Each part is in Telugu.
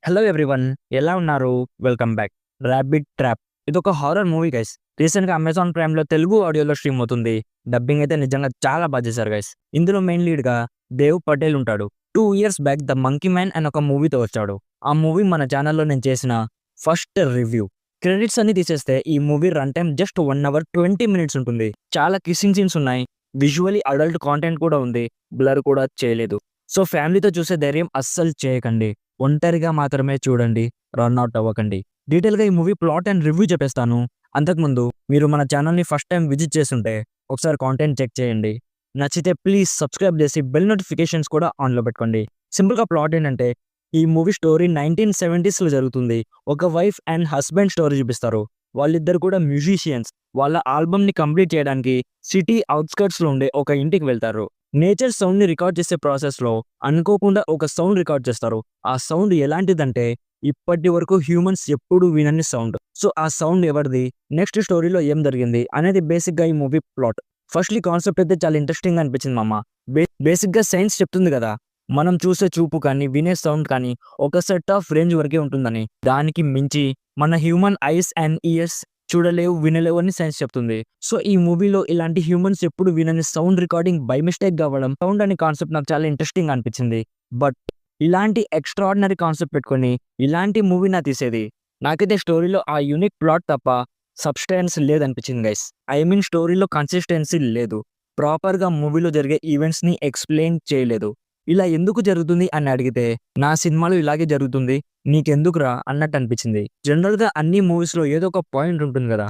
హలో ఎవ్రీవన్, ఎలా ఉన్నారు? Welcome back. ర్యాబిట్ ట్రాప్ ఇదొక హారర్ మూవీ గైస్. రీసెంట్గా అమెజాన్ ప్రైమ్లో తెలుగు ఆడియోలో స్ట్రీమ్ అవుతుంది. డబ్బింగ్ అయితే నిజంగా చాలా బాగా చేశారు గైస్. ఇందులో మెయిన్ లీడ్గా దేవ్ పటేల్ ఉంటాడు. 2 years back the monkey man అని ఒక మూవీతో వచ్చాడు. ఆ మూవీ మన ఛానల్లో నేను చేసిన ఫస్ట్ రివ్యూ. క్రెడిట్స్ అన్ని తీసేస్తే ఈ movie run time just 1 hour 20 minutes ఉంటుంది. చాలా కిస్సింగ్ సీన్స్ ఉన్నాయి. విజువలీ అడల్ట్ కాంటెంట్ కూడా ఉంది. బ్లర్ కూడా చేయలేదు. సో ఫ్యామిలీతో చూసే ధైర్యం అస్సలు చేయకండి. ఒంటరిగా మాత్రమే చూడండి. రన్ అవుట్ అవ్వకండి. డీటెయిల్గా ఈ మూవీ ప్లాట్ అండ్ రివ్యూ చెప్పేస్తాను. అంతకుముందు మీరు మన ఛానల్ని ఫస్ట్ టైం విజిట్ చేస్తుంటే ఒకసారి కాంటెంట్ చెక్ చేయండి. నచ్చితే ప్లీజ్ సబ్స్క్రైబ్ చేసి బెల్ నోటిఫికేషన్స్ కూడా ఆన్లో పెట్టుకోండి. సింపుల్గా ప్లాట్ ఏంటంటే, ఈ మూవీ స్టోరీ 1970s జరుగుతుంది. ఒక వైఫ్ అండ్ హస్బెండ్ స్టోరీ చూపిస్తారు. వాళ్ళిద్దరు కూడా మ్యూజిషియన్స్. వాళ్ళ ఆల్బమ్ని కంప్లీట్ చేయడానికి సిటీ అవుట్స్కర్ట్స్లో ఉండే ఒక ఇంటికి వెళ్తారు. నేచర్ సౌండ్ని రికార్డ్ చేసే ప్రాసెస్లో అనుకోకుండా ఒక సౌండ్ రికార్డ్ చేస్తారు. ఆ సౌండ్ ఎలాంటిదంటే ఇప్పటి వరకు హ్యూమన్స్ ఎప్పుడు వినని సౌండ్. సో ఆ సౌండ్ ఎవరిది, నెక్స్ట్ స్టోరీలో ఏం జరిగింది అనేది బేసిక్గా ఈ మూవీ ప్లాట్. ఫస్ట్లీ కాన్సెప్ట్ అయితే చాలా ఇంట్రెస్టింగ్ అనిపించింది మామ. బేసిక్గా సైన్స్ చెప్తుంది కదా, మనం చూసే చూపు కానీ వినే సౌండ్ కానీ ఒక సెట్ ఆఫ్ రేంజ్ వరకే ఉంటుందని. దానికి మించి మన హ్యూమన్ ఐస్ అండ్ ఇయర్స్ చూడలేవు, వినలేవు అని సైన్స్ చెప్తుంది. సో ఈ మూవీలో ఇలాంటి హ్యూమన్స్ ఎప్పుడు వినని సౌండ్ రికార్డింగ్ బై మిస్టేక్ కావడం, సౌండ్ అనే కాన్సెప్ట్ నాకు చాలా ఇంట్రెస్టింగ్ అనిపించింది. బట్ ఇలాంటి ఎక్స్ట్రాడినరీ కాన్సెప్ట్ పెట్టుకొని ఇలాంటి మూవీ నా తీసేది. నాకైతే స్టోరీలో ఆ యూనిక్ ప్లాట్ తప్ప సబ్స్టెన్స్ లేదనిపించింది గైస్. ఐ మీన్ స్టోరీలో కన్సిస్టెన్సీ లేదు. ప్రాపర్గా మూవీలో జరిగే ఈవెంట్స్ని ఎక్స్ప్లెయిన్ చేయలేదు. ఇలా ఎందుకు జరుగుతుంది అని అడిగితే, నా సినిమాలో ఇలాగే జరుగుతుంది, నీకెందుకురా అన్నట్టు అనిపించింది. జనరల్గా అన్ని మూవీస్లో ఏదో ఒక పాయింట్ ఉంటుంది కదా,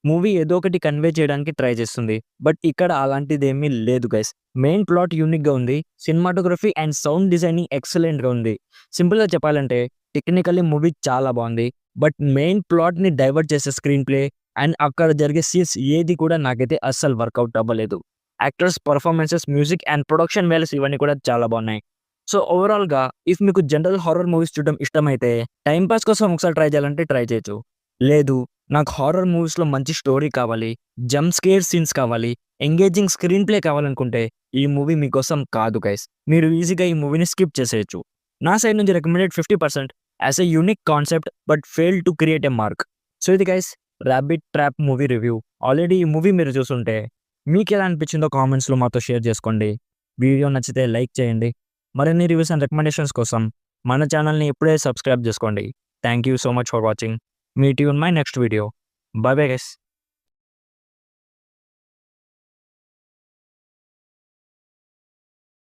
మూవీ ఏదో ఒకటి కన్వే చేయడానికి ట్రై చేస్తుంది. బట్ ఇక్కడ అలాంటిదేమీ లేదు గైస్. మెయిన్ ప్లాట్ యూనిక్గా ఉంది. సినిమాటోగ్రఫీ అండ్ సౌండ్ డిజైనింగ్ ఎక్సలెంట్గా ఉంది. సింపుల్గా చెప్పాలంటే టెక్నికల్లీ మూవీ చాలా బాగుంది. బట్ మెయిన్ ప్లాట్ని డైవర్ట్ చేసే స్క్రీన్ ప్లే అండ్ అక్కడ జరిగే సీన్స్ ఏది కూడా నాకైతే అస్సలు వర్కౌట్ అవ్వలేదు. Actors performances, music and production values ఇవన్నీ కూడా చాలా బాగున్నాయి. సో ఓవరాల్గా ఇఫ్ మీకు జనరల్ హారర్ మూవీస్ చూడడం ఇష్టమైతే టైంపాస్ కోసం ఒకసారి ట్రై చేయాలంటే ట్రై చేయొచ్చు. లేదు, నాకు హారర్ మూవీస్లో మంచి స్టోరీ కావాలి, జంప్ స్కేర్ సీన్స్ కావాలి, ఎంగేజింగ్ స్క్రీన్ ప్లే కావాలనుకుంటే ఈ మూవీ మీకోసం కాదు గైస్. మీరు ఈజీగా ఈ మూవీని స్కిప్ చేసేయచ్చు. నా సైడ్ నుంచి recommended 50% as a unique concept but fail to create a mark. So ఇది guys rabbit trap movie review. Already ఈ మూవీ మీరు చూస్తుంటే మీకు ఎలా అనిపించిందో కామెంట్స్లో మాతో షేర్ చేసుకోండి. వీడియో నచ్చితే లైక్ చేయండి. మరిన్ని రివ్యూస్ అండ్ రికమెండేషన్స్ కోసం మన ఛానల్ని ఇప్పుడే సబ్స్క్రైబ్ చేసుకోండి. Thank you so much for watching. Meet you in my next video. By bye guys.